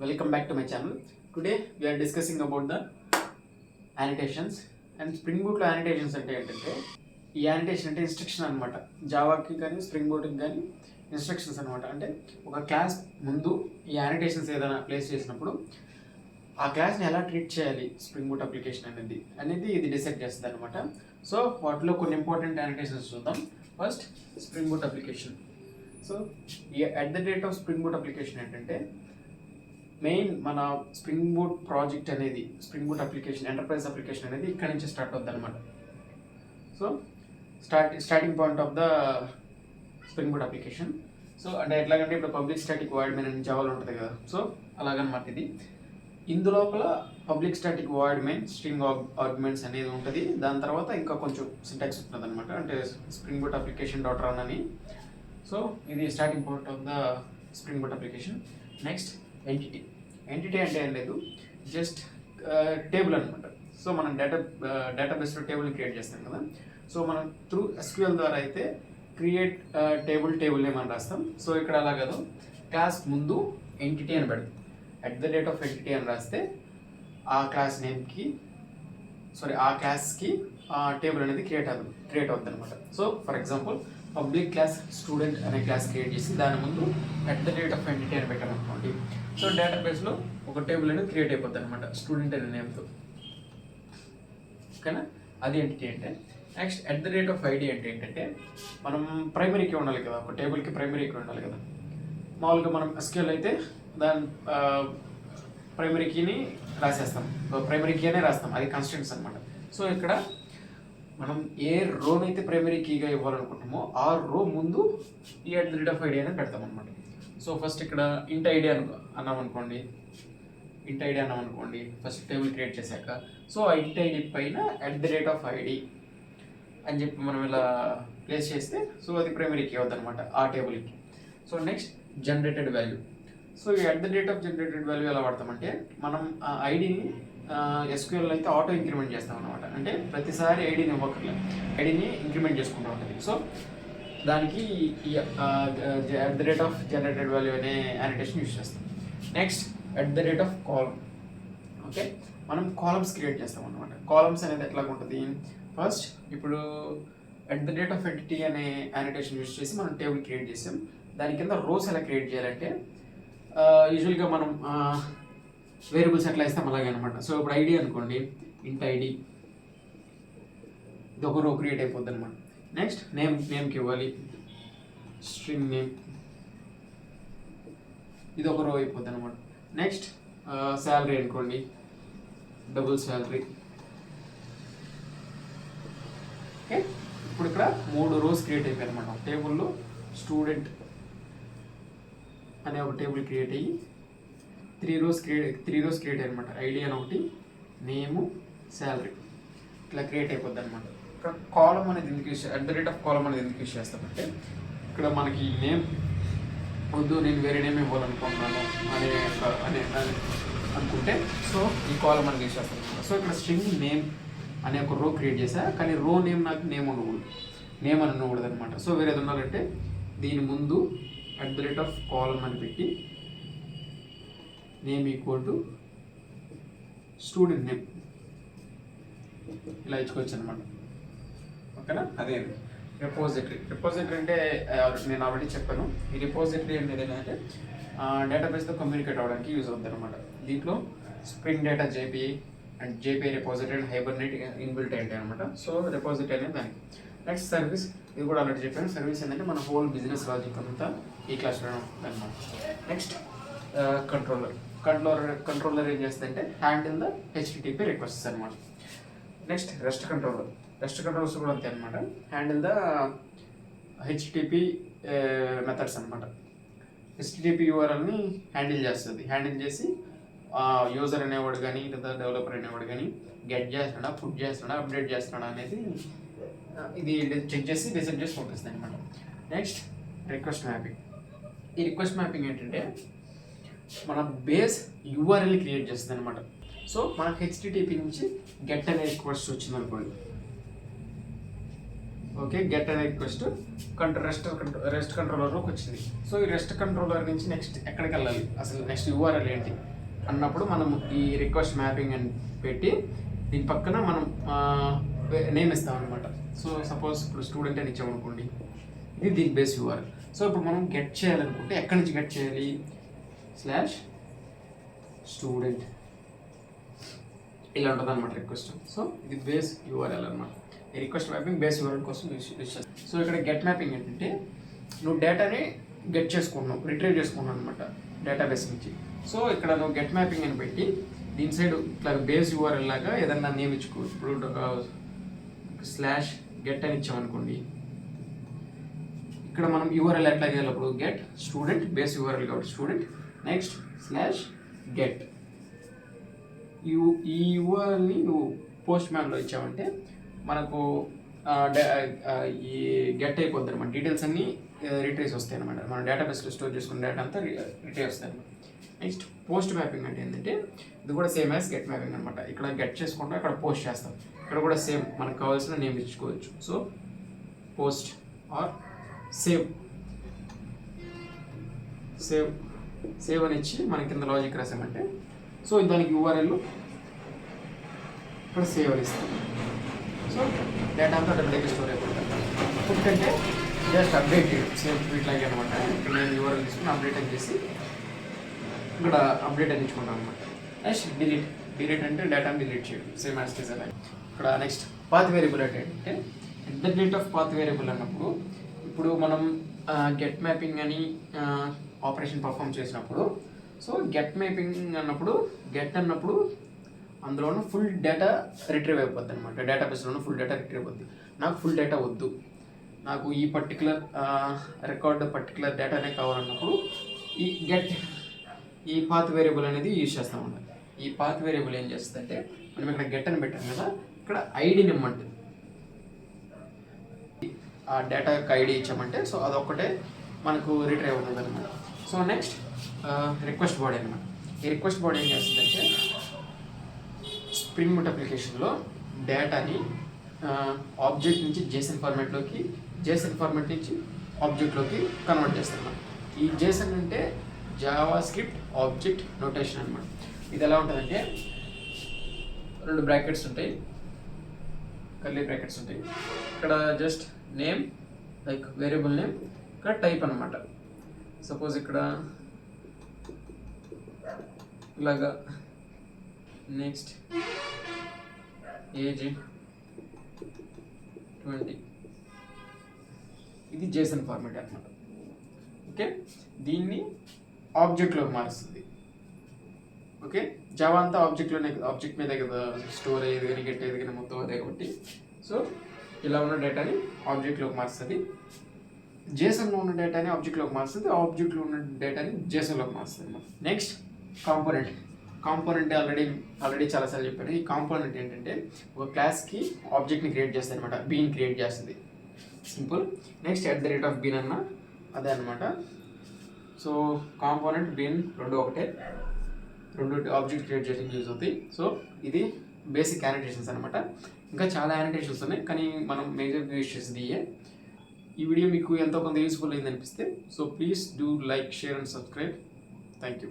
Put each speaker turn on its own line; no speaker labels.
Welcome back to my channel. Today we are discussing about the annotations and Spring Boot లో annotations అంటే ఏంటంటే ఈ annotation అంటే instruction అనమాట. జావాకి కానీ స్ప్రింగ్ బూట్కి కానీ ఇన్స్ట్రక్షన్స్ అనమాట. అంటే ఒక క్లాస్ ముందు ఈ annotations ఏదైనా ప్లేస్ చేసినప్పుడు ఆ క్లాస్ని ఎలా ట్రీట్ చేయాలి స్ప్రింగ్ బూట్ అప్లికేషన్ అనేది ఇది డిసైడ్ చేస్తుంది అనమాట. సో వాటిలో కొన్ని ఇంపార్టెంట్ annotations చూద్దాం. First spring boot application. So at the date of spring boot application ఏంటంటే మెయిన్ మన స్ప్రింగ్ బూట్ ప్రాజెక్ట్ అనేది spring boot application enterprise application అనేది ఇక్కడ నుంచి స్టార్ట్ అవుతుంది అనమాట. So starting point of the spring boot application. So అంటే ఎట్లాగంటే ఇప్పుడు పబ్లిక్ స్టాటిక్ వాయిడ్ మెయిన్ అని జావాలో ఉంటుంది కదా. సో అలాగనమాట ఇది. ఇందులోపల public static void main string arguments అనేది ఉంటుంది. దాని తర్వాత ఇంకా కొంచెం సింటాక్స్ ఉంటుంది అనమాట. అంటే spring boot application dot run అని. సో ఇది starting point of the spring boot application. Next entity అంటే ఏం లేదు, జస్ట్ టేబుల్ అనమాట. సో మనం డేటాబేస్లో టేబుల్ని క్రియేట్ చేస్తాం కదా. సో మనం త్రూ SQL ద్వారా అయితే క్రియేట్ టేబుల్ నేమ్ అని రాస్తాం. సో ఇక్కడ అలా కాదు, క్లాస్ ముందు ఎంటిటీ అని పెడతాం. At the date of entity అని రాస్తే ఆ క్లాస్ నేమ్కి ఆ క్లాస్కి టేబుల్ అనేది క్రియేట్ అవుతుంది అనమాట. So for example public class student అనే క్లాస్ క్రియేట్ చేసి దాని ముందు at the date of entity అని పెట్టామనుకోండి. సో డేటాబేస్లో ఒక టేబుల్ అనేది క్రియేట్ అయిపోతుంది అనమాట స్టూడెంట్ అనే నేమ్తో. ఓకేనా, అది ఎంటిటీ అంటే. Next at the rate of ID అంటే ఏంటంటే మనం ప్రైమరీకి ఉండాలి కదా, ఒక టేబుల్కి ప్రైమరీకి ఉండాలి కదా. మామూలుగా మనం SQL అయితే దాని ప్రైమరీ కీని రాసేస్తాం, ప్రైమరీ కీ అనే రాస్తాం, అది కన్స్టెంట్స్ అనమాట. సో ఇక్కడ మనం ఏ రోని అయితే ప్రైమరీ కీగా ఇవ్వాలనుకుంటామో ఆ రో ముందు ఈ at the rate of ID అనేది పెడతాం అనమాట. సో ఫస్ట్ ఇక్కడ ఇంట్ ఐడి అన్నాం అనుకోండి ఫస్ట్ టేబుల్ క్రియేట్ చేశాక. సో ఆ ఇంట్ ఐడి పైన at the rate of ID అని చెప్పి మనం ఇలా ప్లేస్ చేస్తే సో అది ప్రైమరీ కీ అవుతుంది అనమాట ఆ టేబుల్కి. So next generated value. So ఈ at the date of generated value ఎలా వాడతామంటే మనం ఆ ఐడిని SQL అయితే ఆటో ఇంక్రిమెంట్ చేస్తాం అనమాట. అంటే ప్రతిసారి ఐడిని ఇవ్వక్కర్లేదు, ఐడిని ఇంక్రిమెంట్ చేసుకుంటూ ఉంటుంది. సో దానికి at the rate of generated value అనే యానిటేషన్ యూజ్ చేస్తాం. Next at the rate of column. Okay, మనం కాలమ్స్ క్రియేట్ చేస్తాం అనమాట. కాలమ్స్ అనేది ఎట్లా ఉంటుంది, ఫస్ట్ ఇప్పుడు at the rate of entity అనే యానిటేషన్ యూజ్ చేసి మనం టేబుల్ క్రియేట్ చేసాం. దాని కింద రోస్ ఎలా క్రియేట్ చేయాలంటే యూజువల్గా మనం వేరియబుల్స్ ఎట్లా ఇస్తాం అలాగే అనమాట. సో ఇప్పుడు ఐడి అనుకోండి, ఇంట్ ఐడి, ఇది ఒక రో క్రియేట్ అయిపోద్ది అనమాట. నెక్స్ట్ నేమ్కి ఇవ్వాలి స్ట్రింగ్ నేమ్, ఇది ఒక రో అయిపోద్ది అనమాట. నెక్స్ట్ శాలరీ అనుకోండి, డబుల్ శాలరీ. ఓకే, ఇప్పుడు ఇక్కడ 3 రోస్ క్రియేట్ అయిపోయాయి అనమాట. ఒక టేబుల్లో స్టూడెంట్ అనే ఒక టేబుల్ క్రియేట్ అయ్యి 3 రోస్ క్రియేట్ అనమాట. ఐడి అని ఒకటి, నేము, శాలరీ, ఇట్లా క్రియేట్ అయిపోద్ది అనమాట. ఇక్కడ కాలం అనేది ఎందుకు use at the rate of కాలం అనేది ఎందుకు యూస్ చేస్తామంటే ఇక్కడ మనకి నేమ్ వద్దు, నేను వేరే నేమ్ ఇవ్వాలనుకుంటున్నాను అనే అనుకుంటే సో ఈ కాలం అనేది యూస్ చేస్తాను అనమాట. సో ఇక్కడ స్ట్రింగ్ నేమ్ అనే ఒక రో క్రియేట్ చేశా, కానీ రో నేమ్ నాకు నేమ్ అని ఉండకూడదు అనమాట. సో వేరేది ఉండాలంటే దీని ముందు అట్ ద రేట్ ఆఫ్ కాలం అని పెట్టి name equal to student name ఇలా ఇచ్చుకోవచ్చు అనమాట. ఓకేనా, అదే రిపోజిటరీ అంటే నేను ఆల్రెడీ చెప్పాను. ఈ రిపోజిటరీ అనేది ఏంటంటే డేటాబేస్తో కమ్యూనికేట్ అవ్వడానికి యూజ్ అవుతుంది అనమాట. దీంట్లో spring data JPA and JPA repository and hibernate inbuilt అయ్యాయి అనమాట. సో రిపోజిటరీ అనేది దానికి. నెక్స్ట్ సర్వీస్, ఇది కూడా ఆల్రెడీ చెప్పాను. సర్వీస్ ఏంటంటే మన హోల్ బిజినెస్ లాజిక్ అంతా ఈ క్లాస్లో అనమాట. నెక్స్ట్ కంట్రోలర్ ఏం చేస్తుందంటే హ్యాండిల్ ద HTTP రిక్వెస్ట్స్ అనమాట. నెక్స్ట్ రెస్ట్ కంట్రోలర్స్ కూడా అంతే అనమాట. హ్యాండిల్ ద HTTP మెథడ్స్ అనమాట. HTTP URLని హ్యాండిల్ చేసి యూజర్ అనేవాడు కానీ లేదా డెవలపర్ అనేవాడు కానీ గెట్ చేస్తున్నాడా, పుట్ చేస్తున్నాడా, అప్డేట్ చేస్తున్నాడా అనేది ఇది చెక్ చేసి డిసైడ్ చేసి పంపిస్తుంది అనమాట. Next request mapping. ఈ రిక్వెస్ట్ మ్యాపింగ్ ఏంటంటే మన బేస్ URL క్రియేట్ చేస్తుంది అనమాట. సో మనకు HTTP నుంచి గెట్ అనే రిక్వెస్ట్ వచ్చింది అనుకోండి, ఓకే, గెట్ అనే రిక్వెస్ట్ రెస్ట్ కంట్రోలర్లోకి వచ్చింది. సో ఈ రెస్ట్ కంట్రోలర్ నుంచి నెక్స్ట్ ఎక్కడికి వెళ్ళాలి, అసలు నెక్స్ట్ యూఆర్ఎల్ ఏంటి అన్నప్పుడు మనం ఈ రిక్వెస్ట్ మ్యాపింగ్ అని పెట్టి దీని పక్కన మనం నేమ్ ఇస్తాం అనమాట. సో సపోజ్ ఇప్పుడు స్టూడెంట్ అని ఇచ్చామనుకోండి, ఇది దీని బేస్ యూఆర్ఎల్. సో ఇప్పుడు మనం గెట్ చేయాలనుకుంటే ఎక్కడి నుంచి గెట్ చేయాలి, /student ఇలా ఉంటుంది అనమాట రిక్వెస్ట్. సో ఇది బేస్ యూఆర్ఎల్ అనమాట. ఈ రిక్వెస్ట్ మ్యాపింగ్ బేస్ యూఆర్ఎల్ కోసం యూజ్ చేస్తాం. సో ఇక్కడ గెట్ మ్యాపింగ్ ఏంటంటే నువ్వు డేటాని గెట్ చేసుకుంటున్నావు, రిట్రీవ్ చేసుకుంటున్నావు అనమాట డేటాబేస్ నుంచి. సో ఇక్కడ నువ్వు గెట్ మ్యాపింగ్ అని పెట్టి దీని సైడ్ ఇట్లా బేస్ యూఆర్ఎల్ లాగా ఏదన్నా నేమ్ ఇచ్చుకో. ఇప్పుడు /get అని ఇచ్చామనుకోండి, ఇక్కడ మనం యూఆర్ఎల్ ఎట్లా చేయాలప్పుడు గెట్ స్టూడెంట్ బేస్ యూఆర్ఎల్ కాబట్టి స్టూడెంట్ నెక్స్ట్ /get ఈ యూఆర్ఎల్ని నువ్వు పోస్ట్ మ్యాన్లో ఇచ్చావంటే మనకు ఈ గెట్ అయిపోద్ది అనమాట. డీటెయిల్స్ అన్నీ రిట్రీవ్స్ వస్తాయి అనమాట. మన డేటాబేస్లో స్టోర్ చేసుకున్న డేటా అంతా రిట్రీవ్ వస్తాయి అనమాట. నెక్స్ట్ పోస్ట్ మ్యాపింగ్ అంటే ఏంటంటే ఇది కూడా సేమ్ యాజ్ గెట్ మ్యాపింగ్ అనమాట. ఇక్కడ గెట్ చేసుకుంటాం, ఇక్కడ పోస్ట్ చేస్తాం. ఇక్కడ కూడా సేమ్ మనకు కావాల్సిన నేమ్ ఇచ్చుకోవచ్చు. సో పోస్ట్ ఆర్ సేవ్ అని ఇచ్చి మన కింద లాజిక్ రాసామంటే సో దానికి యూఆర్ఎల్ ఇక్కడ సేవ్ అని ఇస్తాం. సో డేటా అంతా డబ్బులకి స్టోర్ అయిపోతుంది. ఎందుకంటే జస్ట్ అప్డేట్ చేయడం సేమ్ ఇట్లాగే అనమాట. ఇక్కడ నేను యూఆర్ఎల్ తీసుకుని అప్డేట్ అని చేసి ఇక్కడ అప్డేట్ అని ఇచ్చుకుంటాను అనమాట. నెక్స్ట్ డిలీట్ అంటే డేటాని డిలీట్ చేయడం సేమ్ యాజ్ ఇట్ ఈస్ అలాగే. ఇక్కడ నెక్స్ట్ పాత్ వేరియబుల్ అంటే పాత్ వేరియబుల్ అన్నప్పుడు ఇప్పుడు మనం గెట్ మ్యాపింగ్ అని ఆపరేషన్ పర్ఫామ్ చేసినప్పుడు సో గెట్ మ్యాపింగ్ అన్నప్పుడు అందులోనూ ఫుల్ డేటా రిట్రీవ్ అయిపోద్ది అనమాట. డేటాబేస్లోనూ ఫుల్ డేటా రిట్రీవ్ అయిపోద్ది. నాకు ఫుల్ డేటా వద్దు, నాకు ఈ పర్టికులర్ పర్టికులర్ డేటానే కావాలన్నప్పుడు ఈ పాత్ వేరియబుల్ అనేది యూజ్ చేస్తాం అన్నమాట. ఈ పాత్ వేరియబుల్ ఏం చేస్తుందంటే మనం ఇక్కడ గెట్ అని పెట్టాం కదా, ఇక్కడ ఐడిని ఇమ్మంటుంది. ఆ డేటా యొక్క ఐడి ఇచ్చామంటే సో అదొక్కటే మనకు రిట్రీవ్ అవుతుంది అనమాట. సో నెక్స్ట్ రిక్వెస్ట్ బాడీ అనమాట. ఈ రిక్వెస్ట్ బాడీ ఏం చేస్తుందంటే స్ప్రింగ్ బూట్ అప్లికేషన్లో డేటాని ఆబ్జెక్ట్ నుంచి జేసన్ ఫార్మాట్లోకి, జేసన్ ఫార్మాట్ నుంచి ఆబ్జెక్ట్లోకి కన్వర్ట్ చేస్తున్నాం. ఈ జేసన్ అంటే జావా స్క్రిప్ట్ ఆబ్జెక్ట్ నోటేషన్ అనమాట. ఇది ఎలా ఉంటుందంటే 2 బ్రాకెట్స్ ఉంటాయి, కర్లీ బ్రాకెట్స్ ఉంటాయి. ఇక్కడ just name like variable name, ఇక్కడ టైప్ అనమాట. సపోజ్ ఇక్కడ ఇలాగా నెక్స్ట్ ఏజ్ 20 ఇది జేసన్ ఫార్మాట్ అనమాట. ఓకే, దీన్ని ఆబ్జెక్ట్లోకి మారుస్తుంది. ఓకే, జావా అంతా ఆబ్జెక్ట్ మీదే కదా స్టోర్ అయ్యేది కానీ గెట్ అయ్యేది కానీ మొత్తం అదే కాబట్టి సో ఇలా ఉన్న డేటాని ఆబ్జెక్ట్లోకి మారుస్తుంది. జేసన్లో ఉన్న డేటాని ఆబ్జెక్ట్లోకి మారుస్తుంది, ఆబ్జెక్ట్లో ఉన్న డేటాని జేసన్లోకి మారుస్తుంది అనమాట. నెక్స్ట్ కాంపోనెంట్ ఆల్రెడీ చాలాసార్లు చెప్పాను. ఈ కాంపోనెంట్ ఏంటంటే ఒక క్లాస్కి ఆబ్జెక్ట్ని క్రియేట్ చేస్తుంది అనమాట. బీన్ క్రియేట్ చేస్తుంది, సింపుల్. నెక్స్ట్ @bean అన్న అదే అనమాట. సో కాంపోనెంట్ బీన్ రెండు ఆబ్జెక్ట్ క్రియేట్ చేయడానికి యూజ్ అవుతాయి. సో ఇది బేసిక్ యానిటేషన్స్ అనమాట. ఇంకా చాలా యానిటేషన్స్ ఉన్నాయి కానీ మనం మేజర్గా యూజ్ చేసేది ఈ వీడియో మీకు ఎంతో కొంత యూస్ఫుల్ అయింది అనిపిస్తే so please do like, share and subscribe. Thank you.